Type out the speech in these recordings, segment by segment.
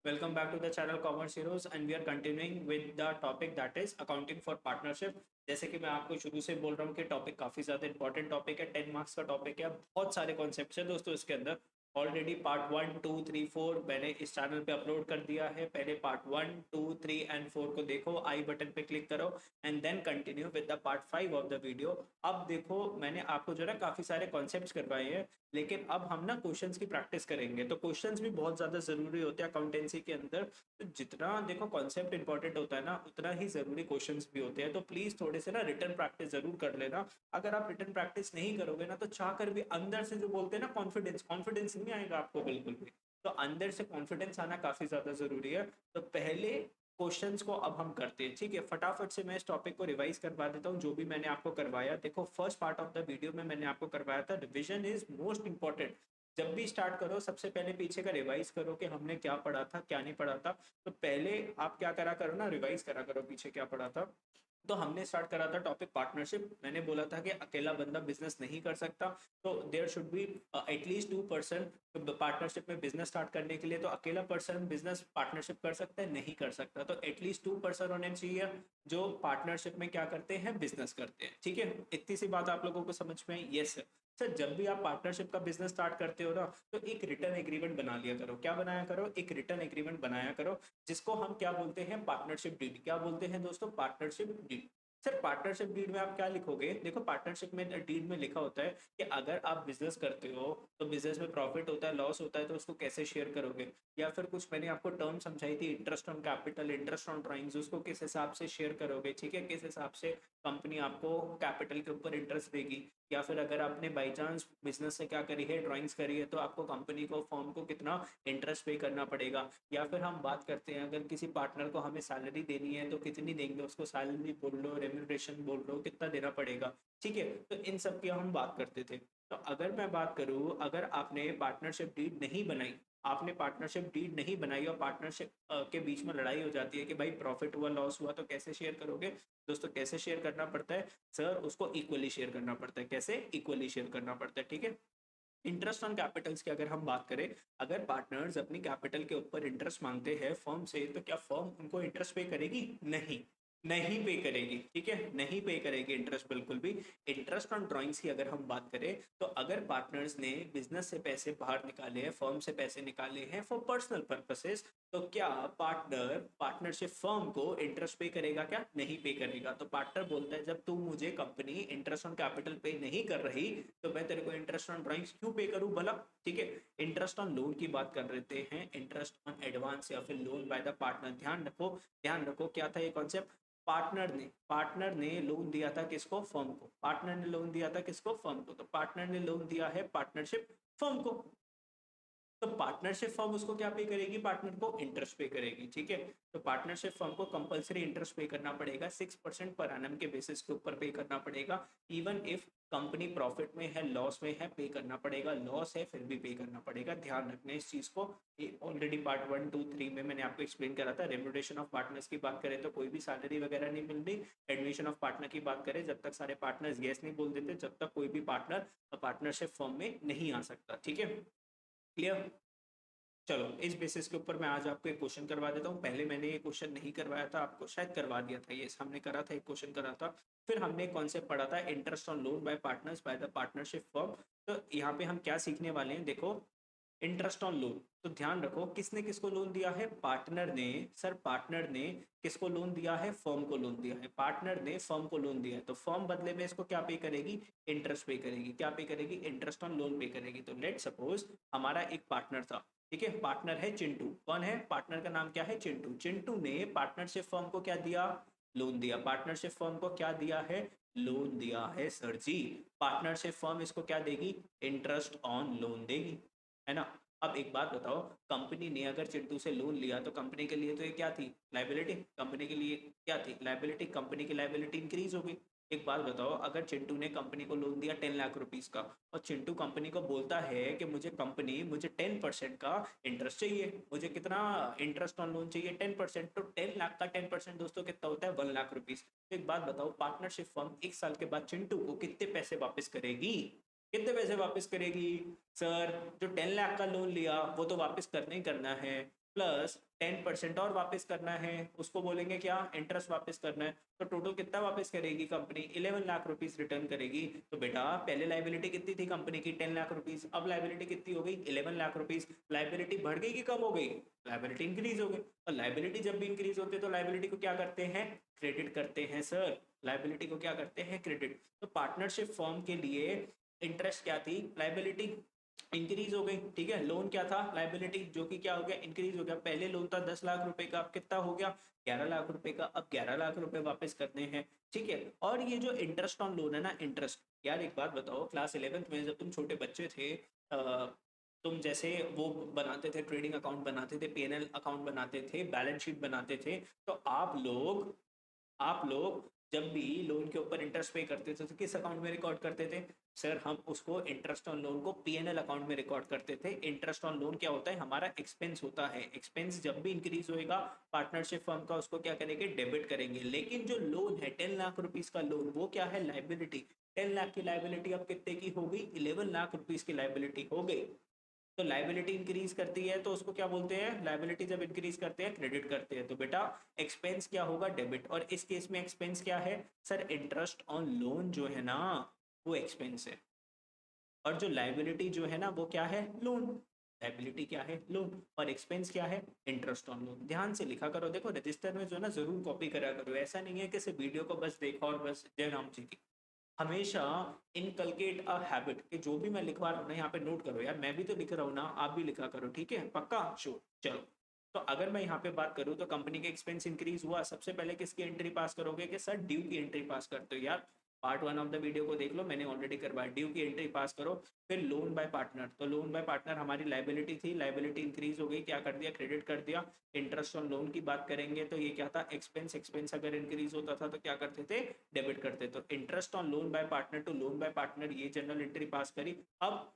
Welcome back to the channel Commerce Heroes and we are continuing with the topic that is accounting for partnership। जैसे कि मैं आपको शुरू से बोल रहा हूँ कि टॉपिक काफी ज्यादा इंपॉर्टेंट टॉपिक है, 10 मार्क्स का टॉपिक है, बहुत सारे कॉन्सेप्ट्स हैं दोस्तों इसके अंदर। ऑलरेडी पार्ट 1, 2, 3, 4 मैंने इस चैनल पे अपलोड कर दिया है। पहले पार्ट 1, 2, 3 एंड 4 को देखो, आई बटन पे क्लिक करो and then continue with the part 5 of the video. अब देखो मैंने आपको जो है ना काफी सारे कॉन्सेप्ट्स करवाए हैं, लेकिन अब हम ना क्वेश्चंस की प्रैक्टिस करेंगे। तो क्वेश्चंस भी बहुत ज्यादा जरूरी होते हैं अकाउंटेंसी के अंदर। तो जितना देखो कॉन्सेप्ट इंपॉर्टेंट होता है ना, उतना ही जरूरी क्वेश्चंस भी होते हैं। तो प्लीज थोड़े से ना रिटर्न प्रैक्टिस जरूर कर लेना। अगर आप रिटर्न प्रैक्टिस नहीं करोगे ना, तो चाह कर भी अंदर से जो बोलते हैं ना कॉन्फिडेंस कॉन्फिडेंस नहीं आएगा आपको बिल्कुल भी। तो अंदर से कॉन्फिडेंस आना काफी ज्यादा जरूरी है। तो पहले क्वेश्चंस को अब हम करते हैं, ठीक है। फटाफट से मैं इस टॉपिक को रिवाइज करवा देता हूँ जो भी मैंने आपको करवाया। देखो first part of the video में मैंने आपको करवाया था रिवीजन इज मोस्ट इंपॉर्टेंट। जब भी स्टार्ट करो सबसे पहले पीछे का रिवाइज करो कि हमने क्या पढ़ा था क्या नहीं पढ़ा था। तो पहले आप क्या करा करो ना, रिवाइज करा करो पीछे क्या पढ़ा था। तो हमने स्टार्ट करा था टॉपिक पार्टनरशिप। मैंने बोला था कि अकेला बंदा बिजनेस नहीं कर सकता, तो there should be at least 2% partnership में बिजनेस स्टार्ट करने के लिए। तो अकेला पर्सन बिजनेस पार्टनरशिप कर सकता है नहीं कर सकता, तो एटलीस्ट 2% होने चाहिए जो पार्टनरशिप में क्या करते हैं, बिजनेस करते हैं, ठीक है। इतनी सी बात आप लोगों को समझ में आई? Yes sir. जब भी आप पार्टनरशिप का बिजनेस स्टार्ट करते हो ना, तो एक रिटर्न एग्रीमेंट बना लिया करो। क्या बनाया करो? एक रिटर्न एग्रीमेंट बनाया करो, जिसको हम क्या बोलते हैं, पार्टनरशिप डीड। क्या बोलते हैं दोस्तों? Partnership deed. Sir partnership deed में आप क्या लिखोगे? देखो पार्टनरशिप में डीड में लिखा होता है कि अगर आप बिजनेस करते हो तो बिजनेस में प्रॉफिट होता है, लॉस होता है, तो उसको कैसे शेयर करोगे। या फिर कुछ मैंने आपको टर्म समझाई थी, interest on capital, interest on drawings, उसको किस हिसाब से शेयर करोगे, ठीक है। किस हिसाब से कंपनी आपको कैपिटल के ऊपर इंटरेस्ट देगी। या फिर अगर आपने बाई चांस बिजनेस से क्या करी है, ड्राइंग्स करी है, तो आपको कंपनी को, फर्म को कितना इंटरेस्ट पे करना पड़ेगा। या फिर हम बात करते हैं अगर किसी पार्टनर को हमें सैलरी देनी है तो कितनी देंगे उसको, सैलरी बोल लो, रेम्यूनरेशन बोल लो, कितना देना पड़ेगा, ठीक है। तो इन सब की हम बात करते थे। तो अगर मैं बात करूं, अगर आपने पार्टनरशिप डीड नहीं बनाई, आपने पार्टनरशिप डीड नहीं बनाई और पार्टनरशिप के बीच में लड़ाई हो जाती है कि भाई प्रॉफिट हुआ, लॉस हुआ, तो कैसे शेयर करोगे। दोस्तों कैसे शेयर करना पड़ता है सर? उसको इक्वली शेयर करना पड़ता है। कैसे? इक्वली शेयर करना पड़ता है, ठीक है। इंटरेस्ट ऑन कैपिटल्स की अगर हम बात करें, अगर पार्टनर्स अपनी कैपिटल के ऊपर इंटरेस्ट मांगते हैं फर्म से, तो क्या फर्म उनको इंटरेस्ट पे करेगी? नहीं, नहीं पे करेगी, ठीक है, नहीं पे करेगी इंटरेस्ट बिल्कुल भी। इंटरेस्ट ऑन ड्राइंग्स की अगर हम बात करें, तो अगर पार्टनर्स ने बिजनेस से पैसे बाहर निकाले हैं, फर्म से पैसे निकाले हैं फॉर पर्सनल पर्पसेस, तो क्या पार्टनर पार्टनरशिप फर्म को इंटरेस्ट पे करेगा? क्या नहीं पे करेगा। तो पार्टनर बोलता है जब तू मुझे कंपनी इंटरेस्ट ऑन कैपिटल पे नहीं कर रही, तो मैं तेरे को इंटरेस्ट ऑन ड्राइंग्स क्यों पे करूं भला, ठीक है। इंटरेस्ट ऑन लोन की बात कर रहे हैं, इंटरेस्ट ऑन एडवांस या फिर लोन बाय द पार्टनर। ध्यान रखो, ध्यान रखो क्या था ये कॉन्सेप्ट। पार्टनर ने लोन दिया था किसको? फर्म को। पार्टनर ने लोन दिया था किसको? फर्म को। तो पार्टनर ने लोन दिया है पार्टनरशिप फर्म को, तो पार्टनरशिप फर्म उसको क्या पे करेगी? पार्टनर को इंटरेस्ट पे करेगी, ठीक है। तो पार्टनरशिप फर्म को कंपलसरी इंटरेस्ट पे करना पड़ेगा, 6% पर एनम के बेसिस के ऊपर पे करना पड़ेगा। इवन इफ कंपनी प्रॉफिट में है, लॉस में है, पे करना पड़ेगा। लॉस है फिर भी पे करना पड़ेगा। ध्यान रखना इस चीज को। ऑलरेडी पार्ट 1, 2, 3 में मैंने आपको एक्सप्लेन करा था। रेम्यूनरेशन ऑफ पार्टनर्स की बात करें तो कोई भी सैलरी वगैरह नहीं मिल रही। एडमिशन ऑफ पार्टनर की बात करें, जब तक सारे पार्टनर्स यस नहीं बोल देते, जब तक कोई भी पार्टनर पार्टनरशिप फर्म में नहीं आ सकता, ठीक है। क्लियर? चलो इस बेसिस के ऊपर मैं आज आपको एक क्वेश्चन करवा देता हूँ। पहले मैंने ये क्वेश्चन नहीं करवाया था आपको, शायद करवा दिया था, ये हमने करा था, एक क्वेश्चन करा था। फिर हमने एक कॉन्सेप्ट पढ़ा था, interest on loan bye partners by the partnership firm. तो यहाँ पे हम क्या सीखने वाले हैं, देखो इंटरेस्ट ऑन लोन। तो ध्यान रखो किसने किसको लोन दिया है? पार्टनर ने। सर पार्टनर ने किसको लोन दिया है? फर्म को लोन दिया है। पार्टनर ने फर्म को लोन दिया है, तो फर्म बदले में इसको क्या पे करेगी? इंटरेस्ट पे करेगी। क्या पे करेगी? इंटरेस्ट ऑन लोन पे करेगी। तो लेट सपोज हमारा एक पार्टनर था, ठीक है। पार्टनर है चिंटू। कौन है? पार्टनर का नाम क्या है? चिंटू। चिंटू ने पार्टनरशिप फर्म को क्या दिया? लोन दिया। पार्टनरशिप फर्म को क्या दिया है? लोन दिया है सर जी। पार्टनरशिप फर्म इसको क्या देगी? इंटरेस्ट ऑन लोन देगी, है ना। अब एक बात बताओ, कंपनी ने अगर चिंटू से लोन लिया तो कंपनी के लिए तो ये क्या थी? लाइबिलिटी। कंपनी के लिए क्या थी? लाइबिलिटी। कंपनी की लाइबिलिटी इंक्रीज हो गई। एक बात बताओ, अगर चिंटू ने कंपनी को लोन दिया 10 लाख रुपीज का, और चिंटू कंपनी को बोलता है कि मुझे 10% का इंटरेस्ट चाहिए, मुझे कितना इंटरेस्ट ऑन लोन चाहिए? 10%। तो 10 लाख का 10% दोस्तों कितना होता है? 1 लाख रुपीज। तो एक बात बताओ, पार्टनरशिप फर्म 1 साल के बाद चिंटू को कितने पैसे वापस करेगी? कितने पैसे वापस करेगी? सर जो 10 लाख का लोन लिया वो तो वापस करना ही करना है, प्लस 10% और वापस करना है, उसको बोलेंगे क्या, इंटरेस्ट वापस करना है। तो टोटल कितना वापस करेगी कंपनी, 11 लाख रुपीस रिटर्न करेगी। तो बेटा पहले लाइबिलिटी कितनी थी कंपनी की, 10 लाख रुपीस, अब लाइबिलिटी कितनी हो गई, 11 लाख रुपीस। लाइबिलिटी बढ़ गई कि कम हो गई, लाइबिलिटी इंक्रीज हो गई। और लाइबिलिटी जब भी इंक्रीज होते तो लाइबिलिटी को क्या करते हैं, क्रेडिट करते हैं सर, लाइबिलिटी को क्या करते हैं, क्रेडिट। तो पार्टनरशिप फॉर्म के लिए इंटरेस्ट क्या थी, लाइबिलिटी इंक्रीज हो गई, ठीक है। लोन क्या था, लाइबिलिटी, जो कि क्या हो गया, इंक्रीज हो गया। पहले लोन था 10 लाख रुपए का, अब कितना हो गया, 11 लाख रुपए का। अब 11 लाख रुपए वापस करने हैं, ठीक है। और ये जो इंटरेस्ट ऑन लोन है ना, इंटरेस्ट, यार एक बात बताओ, क्लास 11th में जब तुम छोटे बच्चे थे, तुम जैसे वो बनाते थे, ट्रेडिंग अकाउंट बनाते थे, पीएनएल अकाउंट बनाते थे, बैलेंस शीट बनाते थे, तो आप लोग जब भी लोन के ऊपर इंटरेस्ट पे करते थे तो किस अकाउंट में रिकॉर्ड करते थे, सर हम उसको इंटरेस्ट ऑन लोन को पीएनएल अकाउंट में रिकॉर्ड करते थे। इंटरेस्ट ऑन लोन क्या होता है, हमारा एक्सपेंस होता है। एक्सपेंस जब भी इंक्रीज होएगा पार्टनरशिप फर्म का, उसको क्या करेंगे, डेबिट करेंगे। लेकिन जो लोन है 10 लाख रुपीस का लोन, वो क्या है, लाइबिलिटी। 10 लाख की लाइबिलिटी अब कितने की हो गई, 11 लाख रुपीस की लाइबिलिटी हो गई। तो लाइबिलिटी इंक्रीज करती है तो उसको क्या बोलते हैं, लाइबिलिटी जब इंक्रीज करते हैं क्रेडिट करते हैं। तो बेटा एक्सपेंस क्या होगा, डेबिट। और इस केस में एक्सपेंस क्या है सर, इंटरेस्ट ऑन लोन जो है ना, वो एक्सपेंस है। और जो लाइबिलिटी जो है ना, वो क्या है, लोन। लाइबिलिटी क्या है, लोन। और एक्सपेंस क्या है, इंटरेस्ट ऑन लोन। ध्यान से लिखा करो, देखो रजिस्टर में जो है ना जरूर कॉपी करा करो। ऐसा नहीं है कि सिर्फ वीडियो को बस देखा और बस जय राम जी की। हमेशा इनकलकेट अ हैबिट, कि जो भी मैं लिखवा रहा हूँ ना, यहाँ पे नोट करो यार, मैं भी तो लिख रहा हूँ ना, आप भी लिखा करो, ठीक है, पक्का, श्योर। चलो, तो अगर मैं यहाँ पे बात करूँ तो कंपनी के एक्सपेंस इंक्रीज हुआ, सबसे पहले किसकी एंट्री पास करोगे, कि सर ड्यू की एंट्री पास करते हो यार। पार्ट 1 ऑफ द वीडियो को देख लो, मैंने ऑलरेडी करवाया। ड्यू की एंट्री पास करो। फिर लोन बाय पार्टनर, तो लोन बाय पार्टनर हमारी लाइबिलिटी थी, लाइबिलिटी इंक्रीज हो गई, क्या कर दिया, क्रेडिट कर दिया। इंटरेस्ट ऑन लोन की बात करेंगे तो ये क्या था, एक्सपेंस। एक्सपेंस अगर इंक्रीज होता था तो क्या करते थे, डेबिट करते। तो interest on loan by partner to loan by partner, ये जनरल एंट्री पास करी। अब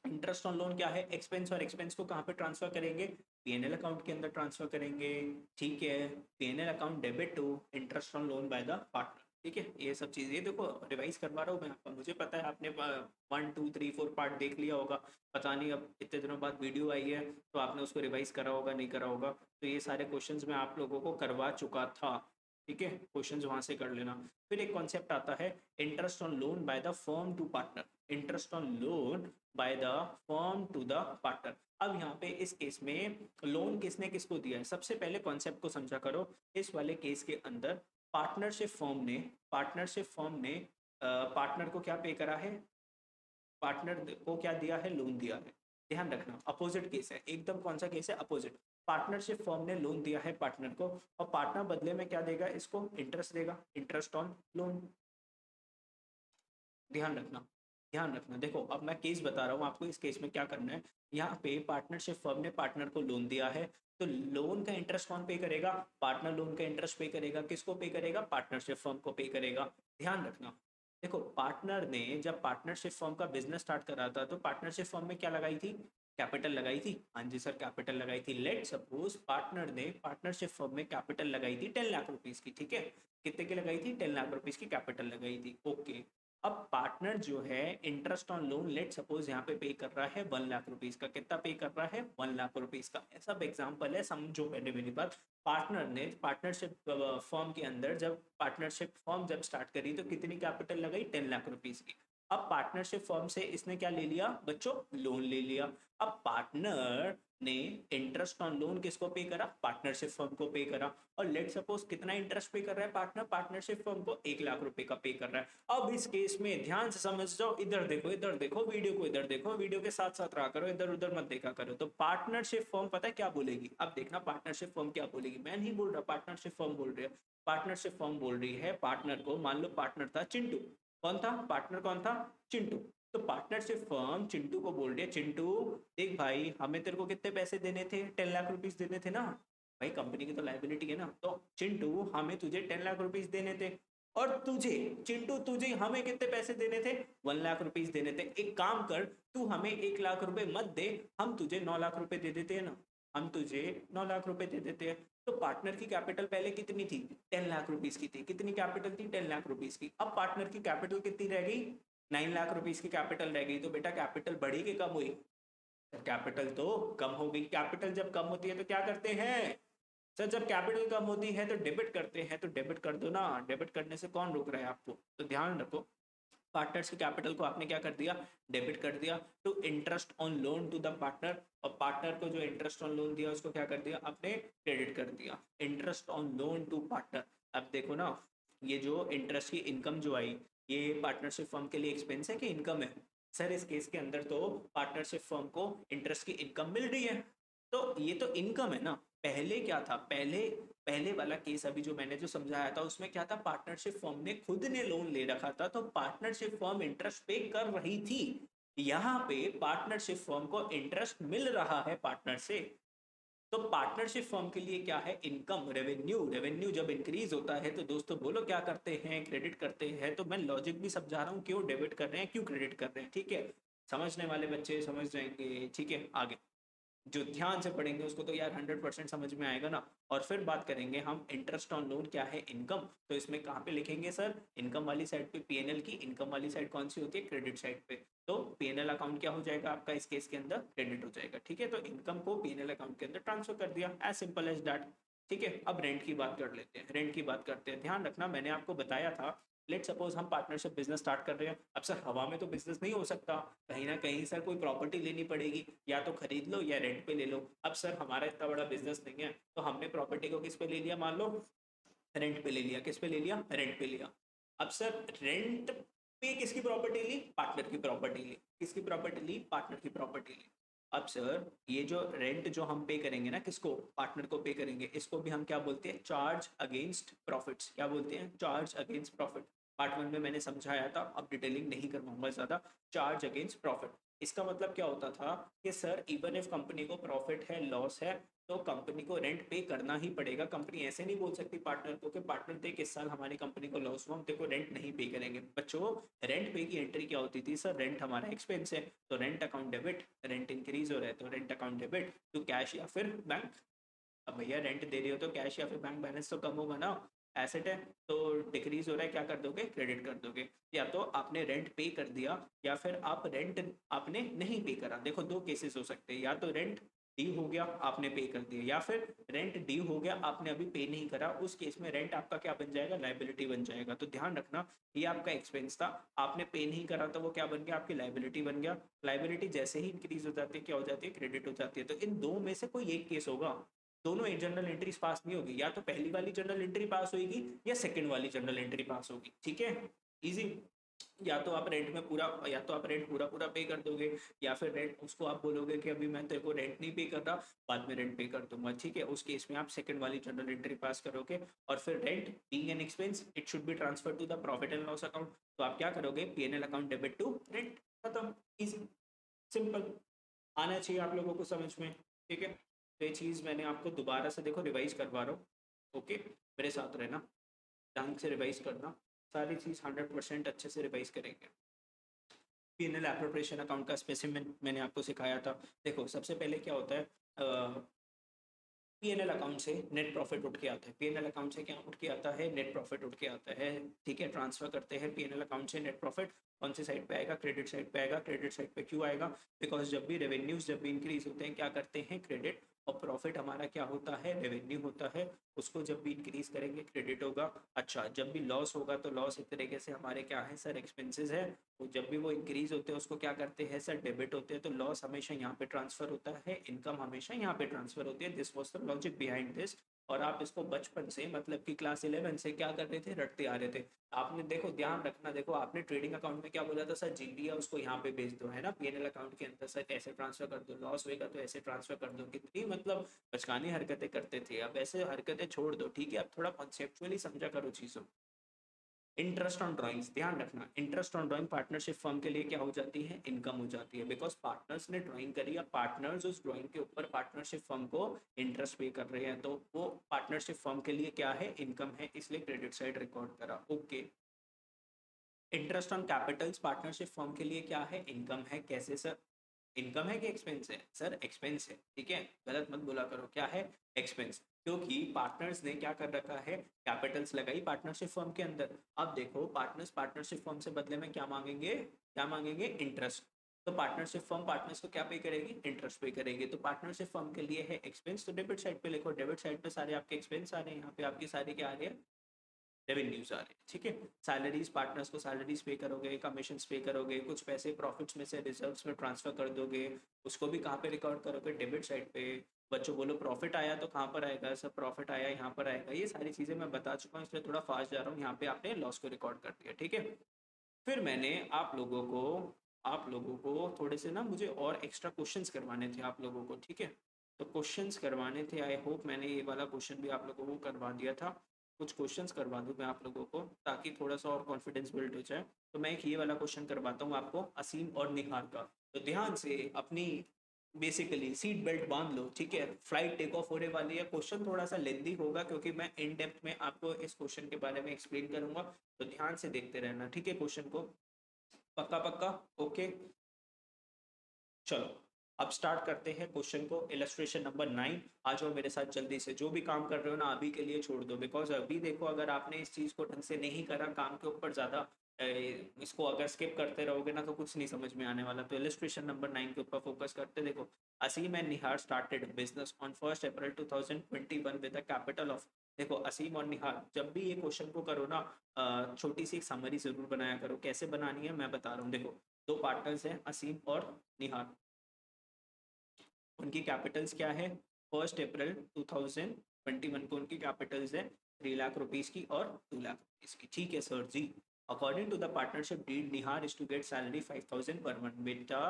इंटरेस्ट ऑन लोन क्या है, एक्सपेंस। और एक्सपेंस को कहाँ पे ट्रांसफर करेंगे, पीएनएल अकाउंट के अंदर ट्रांसफर करेंगे, ठीक है। PNL account debit to interest on loan by the partner, ठीक है। ये सब चीज़, ये देखो रिवाइज करवा रहा हूँ मैं आपका, मुझे पता है आपने 1 2 3 4 पार्ट देख लिया होगा। पता नहीं अब इतने दिनों बाद वीडियो आई है तो आपने उसको रिवाइज करा होगा, नहीं करा होगा। तो ये सारे क्वेश्चंस मैं आप लोगों को करवा चुका था, ठीक है। क्वेश्चंस वहां से कर लेना। फिर एक कॉन्सेप्ट आता है interest on loan by the firm to partner. Interest on loan by the firm to the partner. अब यहाँ पे इस केस में लोन किसने किसको दिया है, सबसे पहले कॉन्सेप्ट को समझा करो। इस वाले केस के अंदर पार्टनरशिप फर्म ने पार्टनर को क्या पे करा है, पार्टनर को क्या दिया है, लोन दिया है। ध्यान रखना अपोजिट केस है एकदम। कौन सा केस है, अपोजिट। पार्टनरशिप फर्म ने लोन दिया है पार्टनर को, और पार्टनर बदले में क्या देगा, इसको इंटरेस्ट देगा, इंटरेस्ट ऑन लोन। ध्यान रखना, ध्यान रखना। देखो अब मैं केस बता रहा हूँ आपको, इस केस में क्या करना है। यहाँ पे पार्टनरशिप फर्म ने पार्टनर को लोन दिया है, तो लोन का इंटरेस्ट कौन पे करेगा, पार्टनर लोन का इंटरेस्ट पे करेगा। किसको पे करेगा, पार्टनरशिप फर्म को पे करेगा। ध्यान रखना। देखो पार्टनर ने जब पार्टनरशिप फर्म का बिजनेस स्टार्ट करा था तो पार्टनरशिप फर्म में क्या लगाई थी, कैपिटल लगाई थी। हाँ जी सर, कैपिटल लगाई थी। लेट सपोज पार्टनर ने पार्टनरशिप फर्म में कैपिटल लगाई थी 10 लाख रुपीस की, ठीक है। कितने की लगाई थी, 10 लाख रुपीस की कैपिटल लगाई थी, ओके। अब पार्टनर जो है interest on loan, let suppose यहाँ पे पे कर रहा है 1 लाख रुपीस का। कितना पे कर रहा है, 1 लाख रुपीस का। ऐसा एग्जांपल है, समझो पहले मेरी बात। पार्टनर ने पार्टनरशिप फर्म के अंदर, जब पार्टनरशिप फर्म जब स्टार्ट करी तो कितनी कैपिटल लगाई, 10 लाख रुपीस की। अब पार्टनरशिप फर्म से इसने क्या ले लिया बच्चों, लोन ले लिया। अब पार्टनर ने इंटरेस्ट ऑन लोन किसको पे करा, पार्टनरशिप फर्म को पे करा। और लेट सपोज कितना इंटरेस्ट पे कर रहा है पार्टनर, पार्टनरशिप फर्म को 1 लाख रुपए का पे कर रहा है। अब इस केस में ध्यान से समझ जाओ, इधर देखो, इधर देखो, वीडियो को इधर देखो, वीडियो के साथ साथ रहा करो, इधर उधर मत देखा करो। तो पार्टनरशिप फर्म पता है क्या बोलेगी, अब देखना पार्टनरशिप फर्म क्या बोलेगी। मैं नहीं बोल रहा, पार्टनरशिप फर्म बोल रही है। पार्टनरशिप फर्म बोल रही है पार्टनर को, मान लो पार्टनर था चिंटू। कौन था पार्टनर, कौन था, चिंटू। तो पार्टनरशिप फर्म चिंटू को बोल रही है, चिंटू देख भाई, हमें तेरे को कितने पैसे देने थे, 10 लाख रुपीस देने थे ना भाई, कंपनी की तो लाइबिलिटी है ना। तो चिंटू हमें तुझे 10 लाख रुपीस देने थे, और तुझे चिंटू तुझे हमें कितने पैसे देने थे, 1 लाख रुपीस देने थे। एक काम कर, तू हमें 1 लाख रुपए मत दे, हम तुझे 9 लाख रुपए दे देते हैं ना, हम तुझे 9 लाख रुपए दे देते हैं। तो पार्टनर की कैपिटल पहले कितनी थी, 10 लाख रुपीस की थी। कितनी कैपिटल थी, 10 लाख रुपीस की। अब पार्टनर की कैपिटल कितनी रह गई, 9 लाख रुपीस की कैपिटल रह गई। तो बेटा कैपिटल बढ़ी कि कम हुई, कैपिटल तो कम होगी। कैपिटल जब कम होती है तो क्या करते हैं सर, जब कैपिटल कम होती है तो डेबिट करते हैं, तो डेबिट कर दो ना, डेबिट करने से कौन रोक रहा है आपको? तो ध्यान रखो, पार्टनर्स की कैपिटल को आपने क्या कर दिया, डेबिट कर दिया to interest on loan to the partner, और पार्टनर को जो इंटरेस्ट ऑन लोन दिया उसको क्या कर दिया आपने, क्रेडिट कर दिया, interest on loan to partner. अब देखो ना, ये जो इंटरेस्ट की इनकम जो आई, ये पार्टनरशिप फर्म के लिए एक्सपेंस है कि इनकम है? सर इस केस के अंदर तो पार्टनरशिप फर्म को इंटरेस्ट की इनकम मिल रही है, तो ये तो इनकम है ना। पहले क्या था, पहले पहले वाला केस अभी जो मैंने जो समझाया था उसमें क्या था, पार्टनरशिप फर्म ने खुद ने लोन ले रखा था, तो पार्टनरशिप फर्म इंटरेस्ट पे कर रही थी। यहाँ पे पार्टनरशिप फर्म को इंटरेस्ट मिल रहा है पार्टनर से, तो पार्टनरशिप फर्म के लिए क्या है, इनकम, रेवेन्यू। रेवेन्यू जब इंक्रीज होता है तो दोस्तों बोलो क्या करते हैं, क्रेडिट करते हैं। तो मैं लॉजिक भी समझा रहा हूँ, क्यों डेबिट कर रहे हैं, क्यों क्रेडिट कर रहे हैं, ठीक है? समझने वाले बच्चे समझ जाएंगे, ठीक है? आगे जो ध्यान से पढ़ेंगे उसको तो यार 100% समझ में आएगा ना। और फिर बात करेंगे हम, इंटरेस्ट ऑन लोन क्या है, इनकम। तो इसमें कहाँ पे लिखेंगे सर, इनकम वाली साइड पे पीएनएल की, इनकम वाली साइड कौन सी होती है, क्रेडिट साइड पे। तो पीएनएल अकाउंट क्या हो जाएगा आपका, इस केस के अंदर क्रेडिट हो जाएगा, ठीक है? तो इनकम को पीएनएल अकाउंट के अंदर ट्रांसफर कर दिया, एज सिंपल एज दैट। ठीक है, अब रेंट की बात कर लेते हैं, रेंट की बात करते हैं। ध्यान रखना, मैंने आपको बताया था, लेट सपोज हम पार्टनरशिप बिजनेस स्टार्ट कर रहे हैं। अब सर हवा में तो बिजनेस नहीं हो सकता, कहीं ना कहीं सर कोई प्रॉपर्टी लेनी पड़ेगी, या तो खरीद लो या रेंट पे ले लो। अब सर हमारा इतना बड़ा बिजनेस नहीं है, तो हमने प्रॉपर्टी को किस पे ले लिया, मान लो रेंट पे ले लिया। किस पे ले लिया, रेंट पे लिया। अब सर रेंट पे किसकी प्रॉपर्टी ली, पार्टनर की प्रॉपर्टी ली। किसकी प्रॉपर्टी ली, पार्टनर की प्रॉपर्टी ली। अब सर ये जो रेंट जो हम पे करेंगे ना, किसको, पार्टनर को पे करेंगे, इसको भी हम क्या बोलते हैं, चार्ज अगेंस्ट प्रॉफिट्स। क्या बोलते हैं, charge against profit. Part one में मैंने समझाया था, अब डिटेलिंग नहीं करवाऊंगा ज्यादा। चार्ज अगेंस्ट प्रॉफिट, इसका मतलब क्या होता था कि सर इवन इफ कंपनी को प्रॉफिट है, लॉस है, तो कंपनी को रेंट पे करना ही पड़ेगा। कंपनी ऐसे नहीं बोल सकती पार्टनर को कि पार्टनर देख इस साल हमारी कंपनी को लॉस हुआ, हम तेरे को रेंट नहीं पे करेंगे। बच्चों, रेंट पे की एंट्री क्या होती थी सर, रेंट हमारा एक्सपेंस है, तो rent account debit, rent increase हो रहा है तो rent account debit to cash या फिर बैंक। अब भैया रेंट दे रही हो तो कैश या फिर बैंक बैलेंस तो कम होगा ना, एसेट है तो डिक्रीज हो रहा है, क्या कर दोगे, क्रेडिट कर दोगे। या तो आपने रेंट पे कर दिया, या फिर आप रेंट आपने नहीं पे करा। देखो दो केसेस हो सकते हैं, या तो रेंट ड्यू हो गया आपने पे कर दिया, या फिर रेंट ड्यू हो गया आपने अभी पे नहीं करा। उस केस में रेंट आपका क्या बन जाएगा, लाइबिलिटी बन जाएगा। तो ध्यान रखना, ये आपका एक्सपेंस था, आपने पे नहीं करा तो वो क्या बन गया, आपकी लाइबिलिटी बन गया। लाइबिलिटी जैसे ही इंक्रीज हो जाती है क्या हो जाती है, क्रेडिट हो जाती है। तो इन दो में से कोई एक केस होगा, दोनों एक जर्नल एंट्रीज पास नहीं होगी, या तो पहली वाली जर्नल एंट्री पास होगी या सेकंड वाली जर्नल एंट्री पास होगी, ठीक है? इजी। या तो आप रेंट में पूरा, या तो आप रेंट पूरा पूरा पे कर दोगे, या फिर रेंट उसको आप बोलोगे कि अभी मैं तेरे को रेंट नहीं पे कर रहा, बाद में रेंट पे कर दूंगा, ठीक है? उस केस में आप सेकंड वाली जर्नल एंट्री पास करोगे। और फिर rent being an expense, it should be transfer to the profit and loss account. तो आप क्या करोगे, PNL account debit to rent, खत्म, इजी, सिंपल। आना चाहिए आप लोगों को समझ में, ठीक है? तो ये चीज़ मैंने आपको दोबारा से देखो रिवाइज करवा रहा हूँ, ओके? मेरे साथ रहना, ढंग से रिवाइज करना, सारी चीज़ 100% अच्छे से रिवाइज करेंगे। पीएनएल एप्रोप्रिएशन अकाउंट का स्पेसिमेन मैंने आपको सिखाया था। देखो सबसे पहले क्या होता है, पीएनएल अकाउंट से नेट प्रॉफिट उठ के आता है। पीएनएल अकाउंट से क्या उठ के आता है, नेट प्रॉफिट उठ के आता है, ठीक है? ट्रांसफर करते हैं पीएनएल अकाउंट से नेट प्रॉफिट, कौन सी साइड पे आएगा, क्रेडिट साइड पे आएगा। क्रेडिट साइड पे क्यों आएगा, बिकॉज जब भी रेवेन्यूज जब भी इंक्रीज होते हैं क्या करते हैं, क्रेडिट। और प्रॉफिट हमारा क्या होता है, रेवेन्यू होता है, उसको जब भी इंक्रीज करेंगे क्रेडिट होगा। अच्छा, जब भी लॉस होगा तो लॉस एक तरीके से हमारे क्या है सर, एक्सपेंसेस है। तो जब भी वो इंक्रीज होते हैं उसको क्या करते हैं सर, डेबिट होते हैं। तो लॉस हमेशा यहाँ पे ट्रांसफर होता है, इनकम हमेशा यहाँ पे ट्रांसफर होती है। This was the logic behind this. और आप इसको बचपन से, मतलब कि क्लास 11 से क्या कर रहे थे, रटते आ रहे थे। आपने देखो ध्यान रखना, देखो आपने ट्रेडिंग अकाउंट में क्या बोला था सर, जीबी है उसको यहाँ पे भेज दो, है ना? पीएनएल अकाउंट के अंदर सर ऐसे ट्रांसफर कर दो, लॉस होएगा तो ऐसे ट्रांसफर कर दो। कितनी मतलब बचकानी हरकतें करते थे। अब ऐसे हरकतें छोड़ दो, ठीक है? अब थोड़ा कॉन्सेप्चुअली समझा करो चीजों। इंटरेस्ट ऑन ड्राइंग्स, ध्यान रखना, interest on drawing partnership firm के लिए क्या हो जाती है, इनकम हो जाती है। बिकॉज पार्टनर्स ने ड्राइंग करी, या पार्टनर्स उस ड्राइंग के ऊपर पार्टनरशिप फर्म को इंटरेस्ट पे कर रहे हैं, तो वो पार्टनरशिप फर्म के लिए क्या है, इनकम है, इसलिए क्रेडिट साइड रिकॉर्ड करा, okay? Interest on Capitals partnership firm के लिए क्या है, इनकम है। कैसे सर, इनकम है कि एक्सपेंस है? सर एक्सपेंस है, ठीक है? गलत मत बोला करो, क्या है, एक्सपेंस। क्योंकि पार्टनर्स ने क्या कर रखा है, कैपिटल्स लगाई पार्टनरशिप फर्म के अंदर। अब देखो पार्टनर्स पार्टनरशिप फर्म से बदले में क्या मांगेंगे, क्या मांगेंगे, इंटरेस्ट। तो पार्टनरशिप फर्म पार्टनर्स को क्या पे करेगी, इंटरेस्ट पे करेगी। तो पार्टनरशिप फर्म के लिए है एक्सपेंस, तो डेबिट साइड पे लिखो, डेबिट साइड पे सारे आपके एक्सपेंस आ रहे हैं, यहाँ पे आपकी सारी क्या आ रही है, रेवेन्यूज आ रहे हैं, ठीक है। सैलरीज, पार्टनर्स को सैलरीज पे करोगे, कमीशन पे करोगे, कुछ पैसे प्रॉफिट्स में से रिजर्व्स में ट्रांसफर कर दोगे, उसको भी कहाँ पे रिकॉर्ड करोगे, डेबिट साइड पे। बच्चों बोलो प्रॉफिट आया तो कहाँ पर आएगा, सब प्रॉफिट आया यहाँ पर आएगा, ये सारी चीज़ें मैं बता चुका हूँ, इसलिए थोड़ा फास्ट जा रहा हूँ। यहाँ पे आपने लॉस को रिकॉर्ड कर दिया, ठीक है। फिर मैंने आप लोगों को थोड़े से ना, मुझे और एक्स्ट्रा क्वेश्चंस करवाने थे आप लोगों को, ठीक है। तो क्वेश्चंस करवाने थे, आई होप मैंने ये वाला क्वेश्चन भी आप लोगों को करवा दिया था। कुछ क्वेश्चंस करवा दूँ मैं आप लोगों को, ताकि थोड़ा सा और कॉन्फिडेंस बिल्ड हो जाए। तो मैं एक ये वाला क्वेश्चन करवाता हूँ आपको, असीम और निहार का। तो ध्यान से अपनी बेसिकली सीट बेल्ट बांध लो, ठीक है। फ्लाइट टेक ऑफ होने वाली है। क्वेश्चन थोड़ा सा लेंदी होगा, क्योंकि मैं इन डेप्थ में आपको इस क्वेश्चन के बारे में एक्सप्लेन करूंगा, तो ध्यान से देखते रहना, ठीक है। क्वेश्चन को पक्का पक्का, ओके। चलो अब स्टार्ट करते हैं क्वेश्चन को। इलस्ट्रेशन नंबर 9, आ जाओ मेरे साथ जल्दी से। जो भी काम कर रहे हो ना अभी के लिए छोड़ दो, बिकॉज अभी देखो अगर आपने इस चीज़ को ढंग से नहीं करा, काम के ऊपर ज़्यादा इसको अगर स्किप करते रहोगे ना, तो कुछ नहीं समझ में आने वाला। तो इलस्ट्रेशन नंबर 9 के ऊपर फोकस करते। देखो, Aseem and Nihar started business on 1 April 2021 with a capital of. देखो असीम और निहार, जब भी ये क्वेश्चन को करो ना, छोटी सी एक समरी जरूर बनाया करो। कैसे बनानी है मैं बता रहा हूँ। देखो, दो पार्टनर्स हैं, असीम और निहार। उनकी कैपिटल्स क्या है, 1 अप्रैल 2021 को उनकी कैपिटल्स है 3 लाख रुपीस की और 2 लाख रुपीस की, ठीक है sir ji. According to the partnership deed, Nihar is to get salary 5,000 per month. बेटा,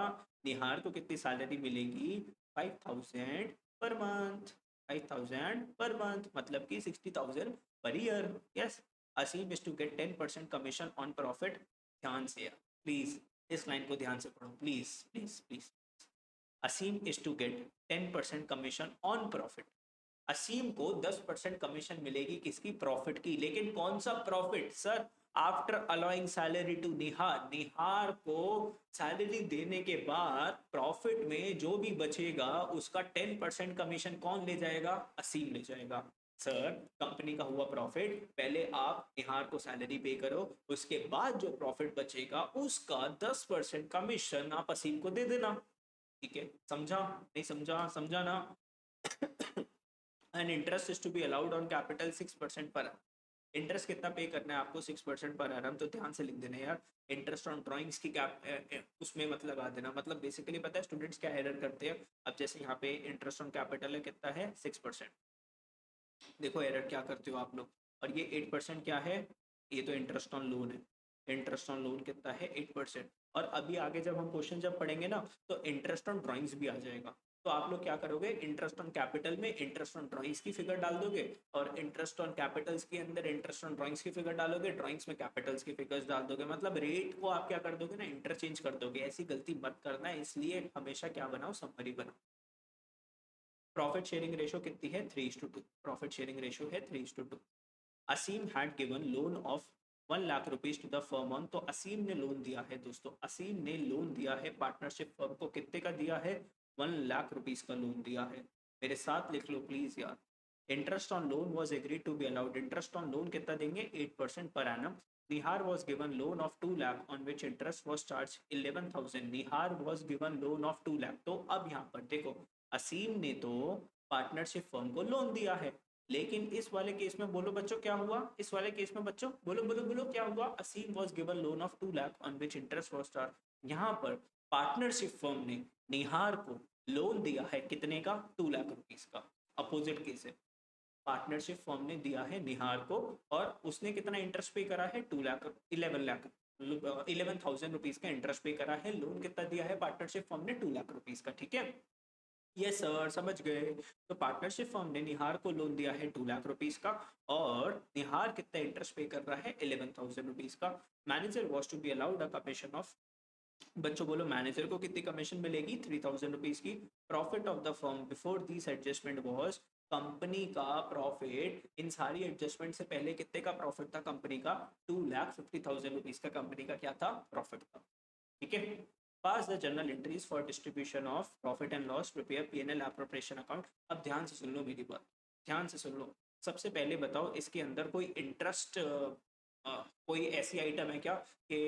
निहार को कितनी सैलरी मिलेगी, 5,000 पर मंथ। 5,000 पर मंथ मतलब कि 60,000 per year, yes. Aseem is to get 10% commission on profit. ध्यान से प्लीज, इस लाइन को ध्यान से पढ़ो, please please please. Aseem is to get 10% commission on profit. Aseem को 10% कमीशन मिलेगी, किसकी, प्रॉफिट की। लेकिन कौन सा profit sir, after allowing salary to Nihar. Nihar को सैलरी देने के बाद प्रॉफिट में जो भी बचेगा उसका 10% कमीशन कौन ले जाएगा, असीम ले जाएगा। सर, कंपनी का हुआ प्रॉफिट, पहले आप निहार को सैलरी पे करो, उसके बाद जो प्रॉफिट बचेगा उसका 10% कमीशन आप असीम को दे देना, ठीक है। समझा, नहीं समझा, समझा ना। And interest is to be allowed on capital 6% per. Interest कितना पे करना है आपको, 6% पर एनम। तो ध्यान से लिख देना यार, इंटरेस्ट ऑन ड्राइंग्स की उसमें मत लगा देना। मतलब बेसिकली पता है स्टूडेंट्स क्या एरर करते हैं। अब जैसे यहाँ पे इंटरेस्ट ऑन कैपिटल है, कितना है, 6%। देखो एरर क्या करते हो आप लोग। और ये 8% क्या है, ये तो इंटरेस्ट ऑन लोन है। इंटरेस्ट ऑन लोन कितना है, 8%। और अभी आगे जब हम क्वेश्चन जब पढ़ेंगे ना, तो इंटरेस्ट ऑन ड्राइंग्स भी आ जाएगा। तो आप लोग क्या करोगे, इंटरेस्ट ऑन कैपिटल में इंटरेस्ट ऑन ड्राइंग्स की फिगर डाल दोगे, और इंटरेस्ट ऑन कैपिटल्स के अंदर इंटरेस्ट ऑन ड्राइंग्स की फिगर डालोगे, ड्राइंग्स में कैपिटल्स की फिगर्स डाल दोगे। मतलब रेट को आप क्या कर दोगे ना, इंटरचेंज कर दोगे। ऐसी गलती मत करना, इसलिए हमेशा क्या बनाओ, समरी बनाओ। प्रॉफिट शेयरिंग रेशो कितनी है, 3:2। प्रॉफिट शेयरिंग रेशो है 3:2। Aseem had given loan of 1 lakh rupees to the firm on. तो असीम ने लोन दिया है दोस्तों, असीम ने लोन दिया है पार्टनरशिप फर्म को। कितने का दिया है, 1 लाख रुपीज का लोन दिया है। मेरे साथ लिख लो प्लीज यार। Interest on loan was agree to be allowed. Interest on loan कितना देंगे, 8% per annum. Nihar was given loan of 2 lakh on which interest was charge 11,000। Nihar was given loan of 2 lakh. तो अब यहाँ पर देखो, असीम ने तो पार्टनरशिप फर्म को लोन दिया है, लेकिन इस वाले केस में बोलो बच्चों क्या हुआ, इस वाले केस में बच्चों बोलो बोलो बोलो क्या हुआ। Aseem was given loan of 2 lakh on which interest was charge. यहाँ पर पार्टनरशिप फर्म ने निहार को लोन दिया है कितने का, 2 लाख रुपीज का। अपोजिट केस है, पार्टनरशिप फर्म ने दिया है निहार को, और उसने कितना इंटरेस्ट पे करा है, 2 लाख, 11 लाख, 11,000 रुपीज का इंटरेस्ट पे करा है। लोन कितना दिया है पार्टनरशिप फर्म ने, 2 लाख रुपीज का, ठीक है। ये सर समझ गए। तो पार्टनरशिप फर्म ने निहार को लोन दिया है 2 लाख रुपीज का, और निहार कितना इंटरेस्ट पे कर रहा है, 11,000 रुपीज का। Manager was to be allowed a commission of. बच्चों बोलो, मैनेजर को कितनी कमीशन मिलेगी, 3,000 रुपीज की। Profit of the firm before this adjustment was. Company का प्रॉफिट इन सारी एडजस्टमेंट से पहले कितने का प्रॉफिट था कंपनी का, 2,50,000 रुपीज का कंपनी का क्या था, प्रॉफिट था, ठीक है। Pass the journal entries for distribution of profit and loss, prepare PNL appropriation account. अब ध्यान से सुन लो मेरी बात, ध्यान से सुन लो। सबसे पहले बताओ, इसके अंदर कोई इंटरेस्ट, कोई ऐसी आइटम है क्या कि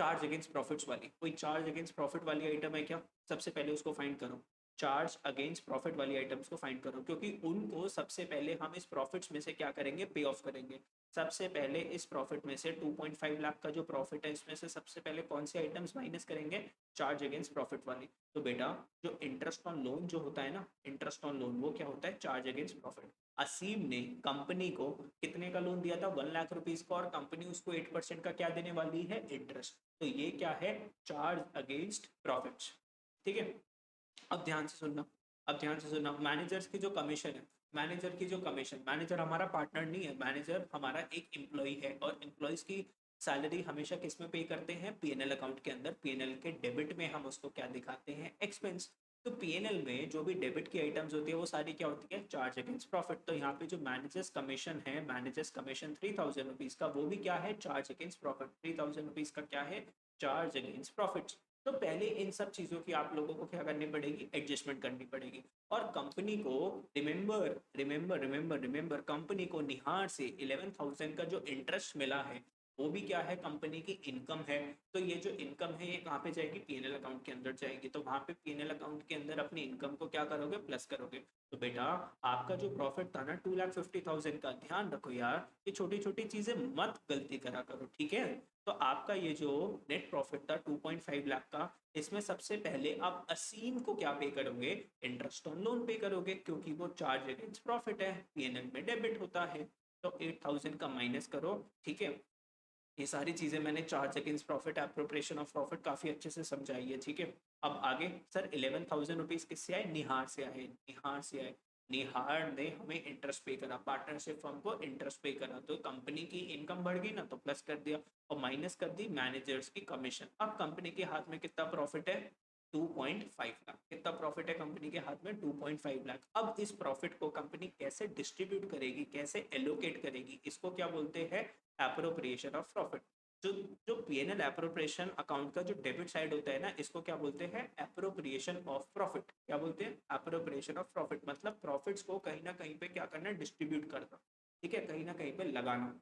चार्ज अगेंस्ट प्रॉफिट्स वाली, कोई चार्ज अगेंस्ट प्रॉफिट वाली आइटम है क्या? सबसे पहले उसको फाइंड करो, चार्ज अगेंस्ट प्रॉफिट वाली आइटम्स को फाइंड करो, क्योंकि उनको सबसे पहले हम इस प्रॉफिट्स में से क्या करेंगे, पे ऑफ करेंगे। सबसे पहले इस प्रॉफिट में से 2.5 लाख का जो प्रॉफिट है, इसमें से सबसे पहले कौन सी आइटम्स माइनस करेंगे, चार्ज अगेंस्ट प्रॉफिट वाली। तो बेटा जो इंटरेस्ट ऑन लोन जो होता है ना, इंटरेस्ट ऑन लोन वो क्या होता है, चार्ज अगेंस्ट प्रॉफिट। असीम ने कंपनी को कितने का लोन दिया था, 1 लाख रुपीज का, और कंपनी उसको 8% का क्या देने वाली है, इंटरेस्ट। तो ये क्या है, चार्ज अगेंस्ट प्रॉफिट्स। ठीक है, अब ध्यान से सुनना, अब ध्यान से सुनना, मैनेजर्स की जो कमीशन है, मैनेजर की जो कमीशन, मैनेजर हमारा पार्टनर नहीं है, मैनेजर हमारा एक एम्प्लॉय है, और एम्प्लॉयज की सैलरी हमेशा किस में पे करते हैं, पीएनएल अकाउंट के अंदर। पीएनएल के डेबिट में हम उसको क्या दिखाते हैं, एक्सपेंस। तो पीएनएल में जो भी डेबिट की आइटम्स होती है वो सारी क्या होती है, चार्ज अगेंस्ट प्रॉफिट। तो यहाँ पे जो मैनेजर्स कमीशन है, मैनेजर्स कमीशन 3000 रुपीज का, वो भी क्या है, चार्ज अगेंस्ट प्रॉफिट। 3000 रुपीज का क्या है, चार्ज अगेंस्ट प्रॉफिट। तो पहले इन सब चीज़ों की आप लोगों को क्या करनी पड़ेगी, एडजस्टमेंट करनी पड़ेगी। और कंपनी को remember remember remember remember company को निहार से 11,000 का जो इंटरेस्ट मिला है, वो भी क्या है, कंपनी की इनकम है। तो ये जो इनकम है ये कहाँ पे जाएगी, पीएनएल अकाउंट के अंदर जाएगी। तो वहाँ पे पीएनएल अकाउंट के अंदर अपनी इनकम को क्या करोगे, प्लस करोगे। तो बेटा आपका जो प्रॉफिट था ना 2,50,000 का, ध्यान रखो यार, ये छोटी छोटी चीजें मत गलती करा करो, ठीक है। तो आपका ये जो नेट प्रॉफिट था 2.5 लाख का, इसमें सबसे पहले आप असीम को क्या पे करोगे, इंटरेस्ट ऑन लोन पे करोगे, क्योंकि वो चार्ज अगेंस्ट प्रॉफिट है, पीएनएल में डेबिट होता है। तो 8,000 का माइनस करो, ठीक है। ये सारी चीजें मैंने charge against profit, appropriation of profit काफी अच्छे से समझाई है, ठीक है। अब आगे सर 11,000 रुपीज किससे आए, निहार से आए, निहार से आए। निहार ने हमें इंटरेस्ट पे करा, पार्टनरशिप फर्म को इंटरेस्ट पे करा, तो कंपनी की इनकम बढ़ गई ना, तो प्लस कर दिया, और माइनस कर दी मैनेजर्स की कमीशन। अब कंपनी के हाथ में कितना प्रॉफिट है, 2.5 लाख। कितना प्रॉफिट है कंपनी के हाथ में, 2.5 लाख। अब इस प्रॉफिट को कंपनी कैसे डिस्ट्रीब्यूट करेगी, कैसे एलोकेट करेगी, इसको क्या बोलते हैं, एप्रोप्रिएशन ऑफ प्रॉफिट। जो जो पीएनएल एप्रोप्रिएशन अकाउंट का जो डेबिट साइड होता है ना, इसको क्या बोलते हैं, एप्रोप्रिएशन ऑफ प्रॉफिट। क्या बोलते हैं, एप्रोप्रिएशन ऑफ प्रॉफिट। मतलब प्रॉफिट्स को कहीं ना कहीं पे क्या करना, डिस्ट्रीब्यूट करना, ठीक है, कहीं ना कहीं पे लगाना।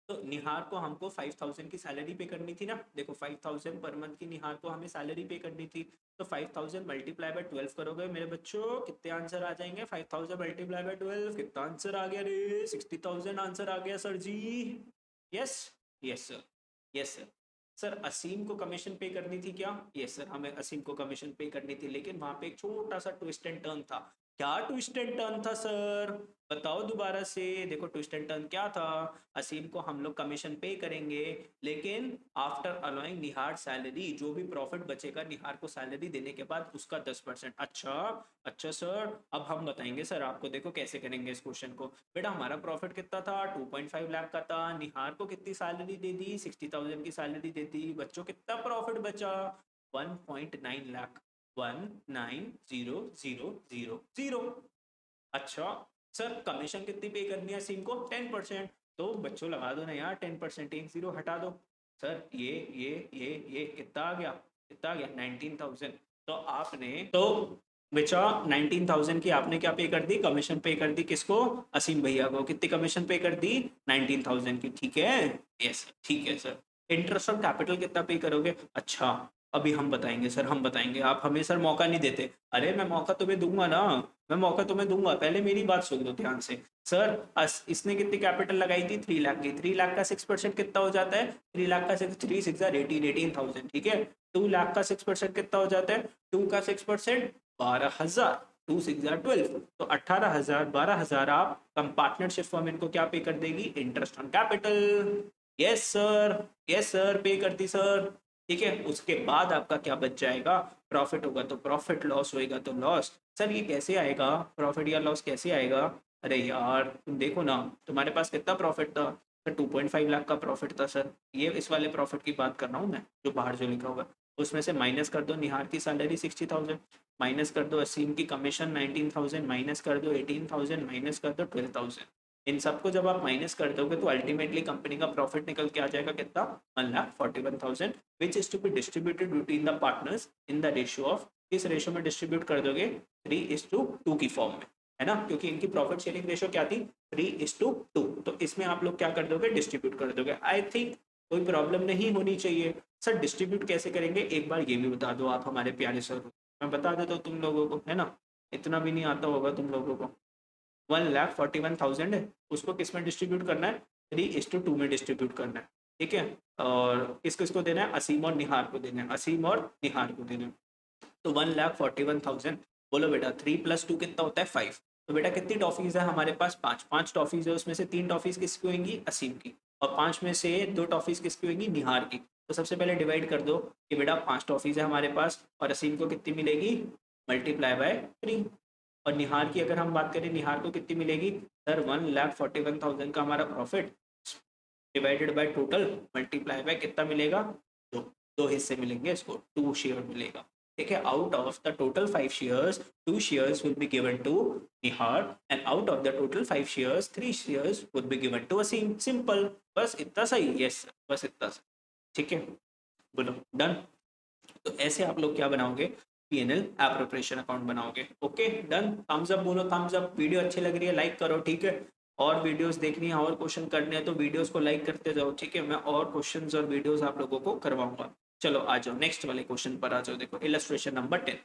तो निहार को हमको 5,000 की सैलरी पे करनी थी ना, देखो 5,000 पर मंथ की निहार को हमें सैलरी पे करनी थी। तो 5,000 मल्टीप्लाई बाय 12 करोगे मेरे बच्चों, कितने आंसर आ जाएंगे, 5,000 मल्टीप्लाई बाय 12, कितना आंसर आ गया रे, 60,000 आंसर आ गया सर जी। Yes, yes sir, yes sir. Sir Aseem को कमीशन पे करनी थी क्या, यस सर, हमें असीम को कमीशन पे करनी थी, लेकिन वहां पे एक छोटा सा ट्विस्ट एंड टर्न था। क्या ट्विस्ट एंड टर्न था सर, बताओ दोबारा से। देखो ट्विस्ट एंड टर्न क्या था, असीम को हम लोग कमीशन पे करेंगे, लेकिन आफ्टर अलाउइंग निहार सैलरी, जो भी प्रॉफिट बचेगा निहार को सैलरी देने के बाद उसका 10%। अच्छा, अच्छा सर, अब हम बताएंगे सर आपको, देखो कैसे करेंगे इस क्वेश्चन को। बेटा हमारा प्रॉफिट कितना था, 2.5 लाख का था, निहार को कितनी सैलरी दे दी, 60,000 की सैलरी दे दी, बच्चों कितना प्रॉफिट बचा, 1.9 लाख, 190,000। अच्छा सर कमीशन कितनी पे करनी है सिम को, 10%। तो बच्चों लगा दो ना यार 10%, एक जीरो हटा दो। सर ये कितना आ गया, कितना आ गया, 19,000। तो आपने तो बेचा 19,000 की आपने क्या पे कर दी, कमीशन पे कर दी, किसको, असीम भैया को। कितनी कमीशन पे कर दी, 19,000 की, ठीक है। यस ठीक है सर। इंटरेस्ट ऑन कैपिटल कितना पे करोगे, अच्छा अभी हम बताएंगे सर, हम बताएंगे, आप हमें सर मौका नहीं देते। अरे मैं मौका तुम्हें दूंगा ना, मैं मौका तुम्हें दूंगा, पहले मेरी बात सुन लो ध्यान से। सर इसने कितनी कैपिटल लगाई थी, 3 लाख की, 3 लाख का 6% कितना हो जाता है, 3 लाख का 6, 3 6 18,000, ठीक है। 2 लाख का 6% कितना हो जाता है, 2 का 6% 12,000, 2 6 12, तो 18,000, 12,000 आप कम पार्टनरशिप फर्म इनको क्या पे कर देगी, interest on capital. Yes sir, yes sir, पे कर दी सर, ठीक है। उसके बाद आपका क्या बच जाएगा, प्रॉफिट होगा तो प्रॉफिट, लॉस होएगा तो लॉस। सर ये कैसे आएगा, प्रॉफिट या लॉस कैसे आएगा, अरे यार तुम देखो ना, तुम्हारे पास कितना प्रॉफिट था सर, 2.5 लाख का प्रॉफिट था सर। ये इस वाले प्रॉफिट की बात कर रहा हूँ मैं, जो बाहर जो लिखा होगा, उसमें से माइनस कर दो निहार की सैलरी 60,000, माइनस कर दो असीम की कमीशन 19,000, माइनस कर दो 18,000, माइनस कर दो 12,000। इन सबको जब आप माइनस कर दोगे तो अल्टीमेटली कंपनी का प्रॉफिट निकल के आ जाएगा कितना, 1,41,000, which is to be distributed between the partners in the ratio of, किस रेशियो में डिस्ट्रीब्यूट कर दोगे, 3:2 की फॉर्म में, है ना, क्योंकि इनकी प्रॉफिट शेयरिंग रेशियो क्या थी, 3:2। तो इसमें आप लोग क्या कर दोगे, डिस्ट्रीब्यूट कर दोगे। आई थिंक कोई प्रॉब्लम नहीं होनी चाहिए। सर डिस्ट्रीब्यूट कैसे करेंगे एक बार ये भी बता दो आप हमारे प्यारे सर। मैं बता देता हूँ तुम लोगों को, है ना, इतना भी नहीं आता होगा तुम लोगों को। 1,41,000 है, उसको किस में डिस्ट्रीब्यूट करना है, 3:2 में डिस्ट्रीब्यूट करना है, ठीक है। और किस किसको देना है, असीम और निहार को देना है, असीम और निहार को देना है। तो 1,41,000, बोलो बेटा 3 + 2 कितना होता है 5। तो बेटा कितनी टॉफीज है हमारे पास, पांच पांच टॉफीज है, उसमें से 3 टॉफीज किसकी होंगी, असीम की, और 5 में से 2 टॉफीज किसकी होंगी, निहार की। तो सबसे पहले डिवाइड कर दो कि बेटा 5 टॉफीज है हमारे पास और असीम को कितनी मिलेगी, × 3। और निहार की अगर हम बात करें, निहार को कितनी मिलेगी सर, 1,41,000 का हमारा profit divided by total multiply by कितना मिलेगा, दो। दो हिस्से मिलेंगे इसको, 2 शेयर मिलेगा, ठीक है। Out of the total 5 shares 2 shares will be given to Nihar and out of the total 5 shares 3 shares would be given to Asim. Simple, बस इतना सही, यस बस इतना सही, ठीक है। बोलो डन। तो ऐसे आप लोग क्या बनाओगे, पीएनएल एप्रोप्रिएशन अकाउंट बनाओगे। ओके डन, थम्स अप बोलो, थम्स अप। वीडियो अच्छी लग रही है लाइक करो, ठीक है। और वीडियोस देखनी है और क्वेश्चन करने हैं तो वीडियोस को लाइक करते जाओ, ठीक है। मैं और क्वेश्चंस और वीडियोस आप लोगों को करवाऊंगा। चलो आ जाओ नेक्स्ट वाले क्वेश्चन पर आ जाओ। देखो इलस्ट्रेशन नंबर 10,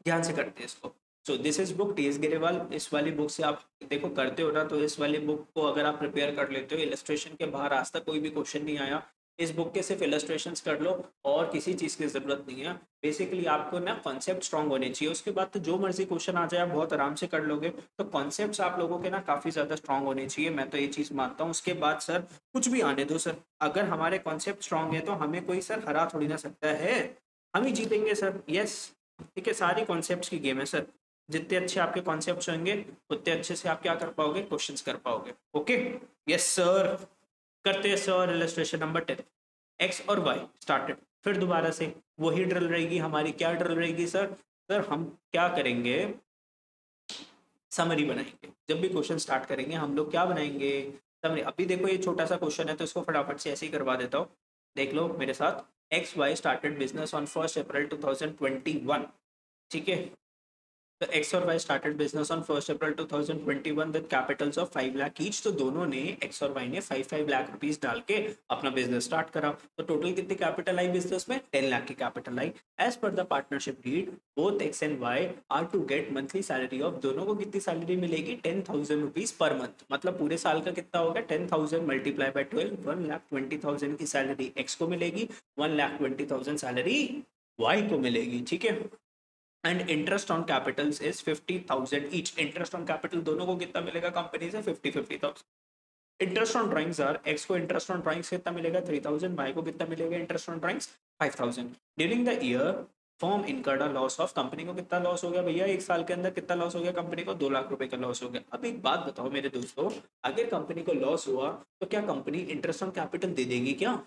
ध्यान से करते हैं इसको। So this is book TS Grewal. इस वाली बुक से आप देखो करते हो ना, तो इस वाली बुक को अगर आप प्रिपेयर कर लेते हो, इलस्ट्रेशन के बाहर आज तक कोई भी क्वेश्चन नहीं आया। इस बुक के सिर्फ इलस्ट्रेशंस कर लो और किसी चीज़ की ज़रूरत नहीं है। बेसिकली आपको ना कॉन्सेप्ट स्ट्रांग होने चाहिए, उसके बाद तो जो मर्जी क्वेश्चन आ जाए आप बहुत आराम से कर लोगे। तो कॉन्सेप्ट्स आप लोगों के ना काफ़ी ज़्यादा स्ट्रांग होने चाहिए, मैं तो ये चीज़ मानता हूँ। उसके बाद सर कुछ भी आने दो सर, अगर हमारे कॉन्सेप्ट स्ट्रांग है तो हमें कोई सर हरा थोड़ी ना सकता है, हम ही जीतेंगे सर, यस। ठीक है, सारी कॉन्सेप्ट्स की गेम है सर। जितने अच्छे आपके कॉन्सेप्ट्स होंगे उतने अच्छे से आप क्या कर पाओगे, क्वेश्चंस कर पाओगे। ओके यस सर, करते हैं सर इलस्ट्रेशन नंबर 10। एक्स और वाई स्टार्टेड, फिर दोबारा से वही ड्रिल रहेगी हमारी। क्या ड्रिल रहेगी सर, सर हम क्या करेंगे, समरी बनाएंगे। जब भी क्वेश्चन स्टार्ट करेंगे हम लोग क्या बनाएंगे, समरी। अभी देखो ये छोटा सा क्वेश्चन है तो इसको फटाफट से ऐसे ही करवा देता हूँ, देख लो मेरे साथ। X Y started business on 1 April 2021, ठीक है। तो एक्स और Y started business on 1 April 2021 with capitals of 5 lakh each. तो दोनों ने, एक्स और वाई ने 5 लाख रुपीस डाल के अपना बिजनेस स्टार्ट करा। तो टोटल कितनी कैपिटल आई बिजनेस में, 10 लाख की कैपिटल आई। As per the partnership deed both X and Y are to get monthly salary of, दोनों को कितनी सैलरी मिलेगी, 10,000 रुपीज पर मंथ। मतलब पूरे साल का कितना होगा, 10,000 मल्टीप्लाई बाय 12, 1,20,000 की सैलरी एक्स को मिलेगी, 1,20,000 सैलरी वाई को मिलेगी, ठीक है। And interest on capitals is 50,000 each. Interest on capital दोनों को कितना मिलेगा कंपनी से, 50,000। Interest on drawings are, X को इंटरेस्ट ऑन ड्राइंग्स कितना मिलेगा, 3,000, वाई को कितना मिलेगा interest on drawings, 5,000। During the year firm incurred a loss of, company को कितना लॉस हो गया भैया, एक साल के अंदर कितना लॉस हो गया कंपनी को, 2 लाख रुपए का लॉस हो गया। अब एक बात बताओ मेरे दोस्तों, अगर कंपनी को लॉस हुआ तो क्या कंपनी इंटरेस्ट ऑन कैपिटल दे देगी क्या,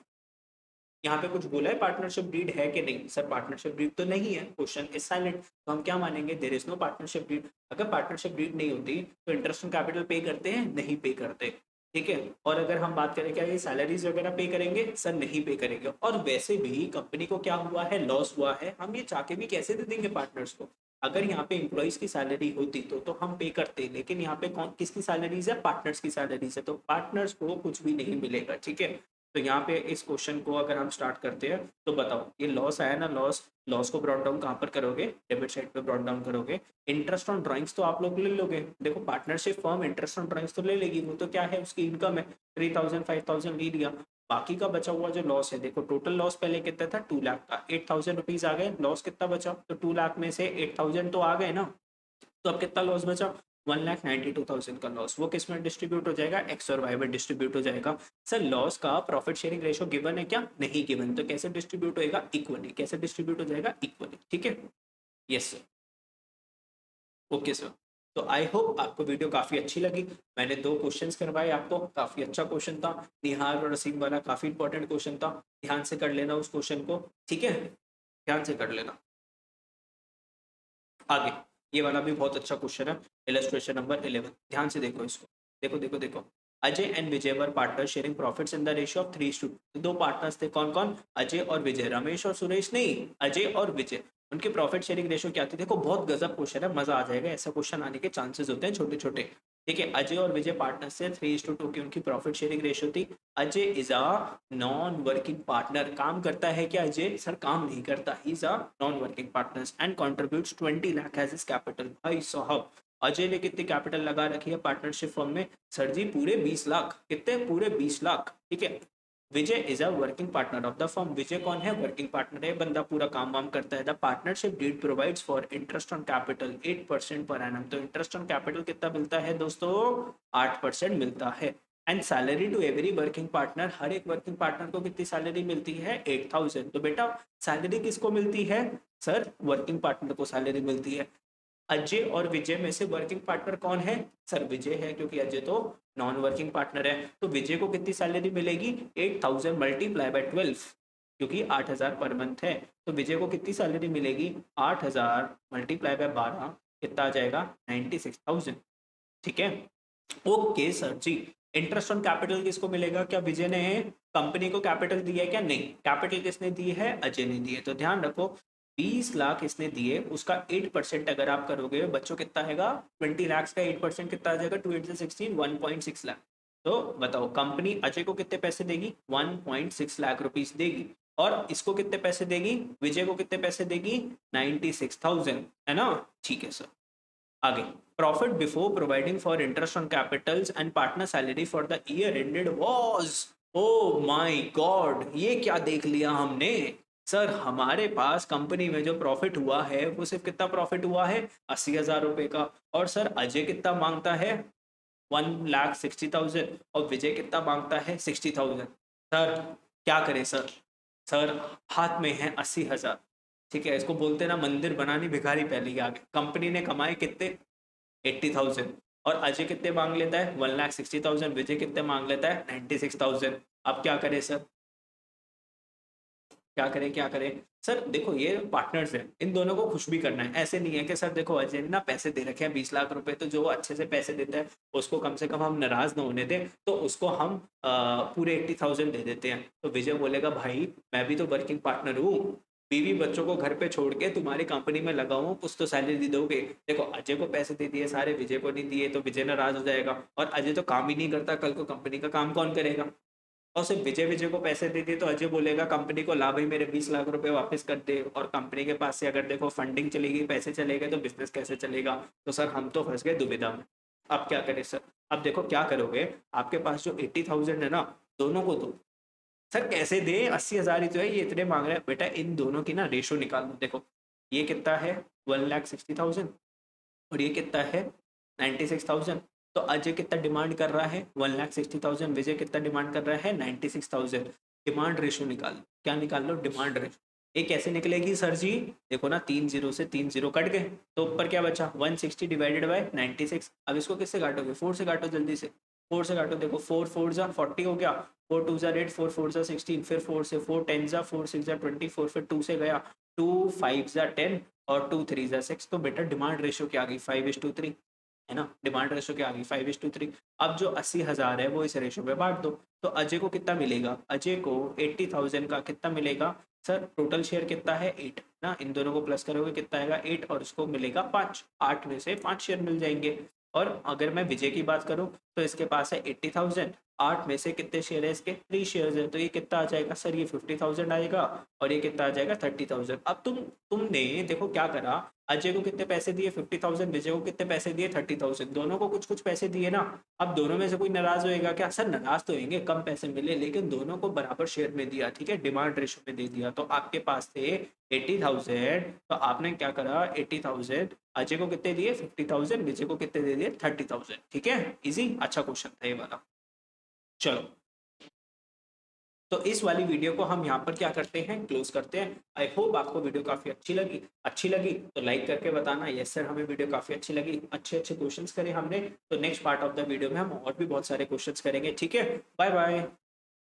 यहाँ पे कुछ बोला है पार्टनरशिप डीड है कि नहीं, सर पार्टनरशिप डीड तो नहीं है, क्वेश्चन इज साइलेंट। तो हम क्या मानेंगे, there is no partnership deed. अगर पार्टनरशिप डीड नहीं होती तो इंटरेस्ट ऑन कैपिटल पे करते हैं, नहीं पे करते, ठीक है। और अगर हम बात करें क्या ये सैलरीज वगैरह पे करेंगे, सर नहीं पे करेंगे। और वैसे भी कंपनी को क्या हुआ है, लॉस हुआ है, हम ये चाह के भी कैसे दे देंगे पार्टनर्स को। अगर यहाँ पे एम्प्लॉइज की सैलरी होती तो हम पे करते, लेकिन यहाँ पे कौन किसकी सैलरीज है, पार्टनर्स की सैलरीज है, तो पार्टनर्स को कुछ भी नहीं मिलेगा, ठीक है। तो यहाँ पे इस क्वेश्चन को अगर हम स्टार्ट करते हैं तो बताओ ये लॉस आया ना, लॉस, लॉस को ब्रॉट डाउन कहाँ पर करोगे, डेबिट साइड पे ब्रॉट डाउन करोगे। इंटरेस्ट ऑन ड्राइंग्स तो आप लोग ले लोगे, देखो partnership firm interest on drawings तो ले लेगी, वो तो क्या है उसकी इनकम है, 3,000 5,000 ले लिया। बाकी का बचा हुआ जो लॉस है, देखो टोटल लॉस पहले कितना था, 2 लाख का, 8,000 रुपीज आ गए, लॉस कितना बचा, तो 2 लाख में से 8,000 तो आ गए ना, तो अब कितना लॉस बचा, 1,92,000 का लॉस। वो किस में डिस्ट्रीब्यूट हो जाएगा, एक्स और वाई में डिस्ट्रीब्यूट हो जाएगा। सर लॉस का प्रॉफिट शेयरिंग रेशो गिवन है क्या, नहीं गिवन, तो कैसे डिस्ट्रीब्यूट होएगा, इक्वली। कैसे डिस्ट्रीब्यूट हो जाएगा, इक्वली, ठीक है। Yes sir, okay sir. तो आई होप आपको वीडियो काफ़ी अच्छी लगी। मैंने 2 क्वेश्चंस करवाए आपको, काफ़ी अच्छा क्वेश्चन था, निहार और असीम वाला काफ़ी इंपॉर्टेंट क्वेश्चन था। ध्यान से कर लेना उस क्वेश्चन को, ठीक है, ध्यान से कर लेना। आगे ये वाला भी बहुत अच्छा क्वेश्चन है, इलस्ट्रेशन नंबर 11, ध्यान से देखो इसको। देखो देखो देखो, Ajay and Vijay were partner sharing profits in the ratio of 3:2। 2 partners थे, कौन कौन, अजय और विजय, रमेश और सुरेश नहीं, अजय और विजय। उनकी प्रॉफिट शेयरिंग रेशियो क्या थी, देखो बहुत गजब क्वेश्चन है, मजा आ जाएगा, ऐसा क्वेश्चन आने के चांसेस होते हैं छोटे छोटे। ठीक है, अजय और विजय पार्टनर्स से 3:2 की उनकी प्रॉफिट शेयरिंग रेशियो थी। Ajay is a non working partner, काम करता है क्या अजय? सर काम नहीं करता, he is a non working partner and contributes 20 lakh as his capital. भाई साहब अजय ने कितनी कैपिटल लगा रखी है पार्टनरशिप फर्म में? सर जी पूरे 20 लाख। कितने? पूरे 20 लाख। ठीक है, Vijay is a working partner of the firm. Vijay कौन है? वर्किंग पार्टनर है, बंदा पूरा काम वाम करता है। The partnership deed provides for interest on capital 8% per annum. तो इंटरेस्ट ऑन कैपिटल कितना मिलता है दोस्तों? 8% मिलता है। And salary to every working partner, हर एक वर्किंग पार्टनर को कितनी सैलरी मिलती है? 8,000। तो बेटा सैलरी किसको मिलती है? सर वर्किंग पार्टनर को सैलरी मिलती है। अजय और विजय में से वर्किंग पार्टनर कौन है? सर विजय है, क्योंकि अजय तो नॉन वर्किंग पार्टनर है। तो विजय को कितनी सैलरी मिलेगी? 8,000 मल्टीप्लाई बाय 12, क्योंकि 8,000 पर मंथ है। तो विजय को कितनी सैलरी मिलेगी? 8,000 मल्टीप्लाई बाय 12 कितना आ जाएगा? 96,000। ठीक है, okay sir ji. Interest on capital किसको मिलेगा? क्या विजय ने कंपनी को कैपिटल दिया है क्या? नहीं, कैपिटल किसने दी है? अजय ने दी है। तो ध्यान रखो 20 लाख इसने दिए, उसका 8% अगर आप करोगे बच्चों कितना आएगा? 20 लाख का 8% कितना आ जाएगा? 2 8 16, 1.6 लाख। तो बताओ कंपनी अजय को कितने पैसे देगी? 1.6 लाख रुपीस देगी। और इसको कितने पैसे देगी? विजय को कितने पैसे देगी? 96,000, है ना? ठीक है सर, आगे। Profit before providing for interest on Capitals and partner salary for the year ended was, oh my God, ये क्या देख लिया हमने? सर हमारे पास कंपनी में जो प्रॉफिट हुआ है वो सिर्फ कितना प्रॉफिट हुआ है? 80,000 रुपए का। और सर अजय कितना मांगता है? 1,60,000। और विजय कितना मांगता है? 60,000। सर क्या करें सर? सर हाथ में है 80,000। ठीक है, इसको बोलते ना मंदिर बनानी भिखारी पहले ही आगे। कंपनी ने कमाए कितने? 80,000। और अजय कितने मांग लेता है? 1,60,000। विजय कितने मांग लेता है? 96,000। अब क्या करें सर? क्या करें क्या करें? सर देखो ये पार्टनर्स हैं, इन दोनों को खुश भी करना है। ऐसे नहीं है कि सर देखो अजय ने ना पैसे दे रखे हैं 20 लाख रुपए, तो जो अच्छे से पैसे देता है उसको कम से कम हम नाराज ना होने दें, तो उसको हम पूरे 80,000 दे देते हैं। तो विजय बोलेगा भाई मैं भी तो वर्किंग पार्टनर हूँ, बीवी बच्चों को घर पे छोड़ के तुम्हारी कंपनी में लगा हूँ, कुछ तो सैलरी दोगे। देखो अजय को पैसे दे दिए सारे, विजय को नहीं दिए, तो विजय नाराज हो जाएगा। और अजय तो काम ही नहीं करता, कल को कंपनी का काम कौन करेगा? और सिर्फ विजय विजय को पैसे दे दिए तो अजय बोलेगा कंपनी को, ला भाई मेरे 20 लाख रुपए वापस कर दे। और कंपनी के पास से अगर देखो फंडिंग चलेगी, पैसे चले गए, तो बिजनेस कैसे चलेगा? तो सर हम तो फंस गए दुविधा में। अब क्या करें सर? अब देखो क्या करोगे, आपके पास जो 80,000 है ना, दोनों को दो। सर कैसे दे? 80,000 ही तो है, ये इतने मांग रहे हैं। बेटा इन दोनों की ना रेशो निकाल लो। देखो ये कितना है? 1,60,000। और ये कितना है? 96,000। तो अजय कितना डिमांड कर रहा है? 1,60,000। विजय कितना डिमांड कर रहा है? 96,000। डिमांड रेशो निकाल लो। क्या निकाल लो? Demand ratio. ये कैसे निकलेगी सर जी? देखो ना 3 जीरो से 3 जीरो कट गए, तो ऊपर क्या बचा? 160 डिवाइडेड बाय 96। अब इसको किससे काटोगे? 4 से काटो जल्दी से। 4 से काटो। देखो 4 4 जा 40 हो गया, 4 2 जा 8, 4 4 जा 16, फिर 4 से 4 10 जा, 4 6 जा 24, फिर 2 से गया 2 5 जा 10, और 2 3 जा 6। तो बेटा डिमांड रेशियो क्या आ गई? 5:3, है ना? डिमांड रेशियो क्या आ गई? 5:3। अब जो 80,000 है वो इस रेशियो पे बांट दो। तो अजय को कितना मिलेगा? अजय को 80,000 का कितना मिलेगा? सर टोटल शेयर कितना है? 8 ना, इन दोनों को प्लस करोगे कितना आएगा? 8, और इसको मिलेगा 5। 8 में से 5 शेयर मिल जाएंगे। और अगर मैं विजय की बात करूं तो इसके पास है 80,000, 8 में से कितने शेयर है इसके? 3 शेयर है। तो ये कितना आ जाएगा सर? ये 50,000 आएगा। और ये कितना आ जाएगा? 30,000। अब तुमने देखो क्या करा, अजय को कितने पैसे दिए? 50,000। विजय को कितने पैसे दिए? 30,000। दोनों को कुछ कुछ पैसे दिए ना। अब दोनों में से कोई नाराज होएगा क्या? सर नाराज तो होंगे, कम पैसे मिले, लेकिन दोनों को बराबर शेयर में दिया। ठीक है, डिमांड रेशो में दे दिया। तो आपके पास थे 80,000, तो आपने क्या करा? 80,000 अजय को कितने दिए? 50,000। विजय को कितने दे दिए? 30,000। ठीक है, इजी, अच्छा क्वेश्चन था ये वाला। चलो, तो इस वाली वीडियो को हम यहाँ पर क्या करते हैं? क्लोज करते हैं। आई होप आपको वीडियो काफी अच्छी लगी तो लाइक करके बताना यस सर हमें वीडियो काफी अच्छी लगी, अच्छे अच्छे क्वेश्चंस करे हमने। तो next part of the video में हम और भी बहुत सारे क्वेश्चंस करेंगे। ठीक है, बाय बाय।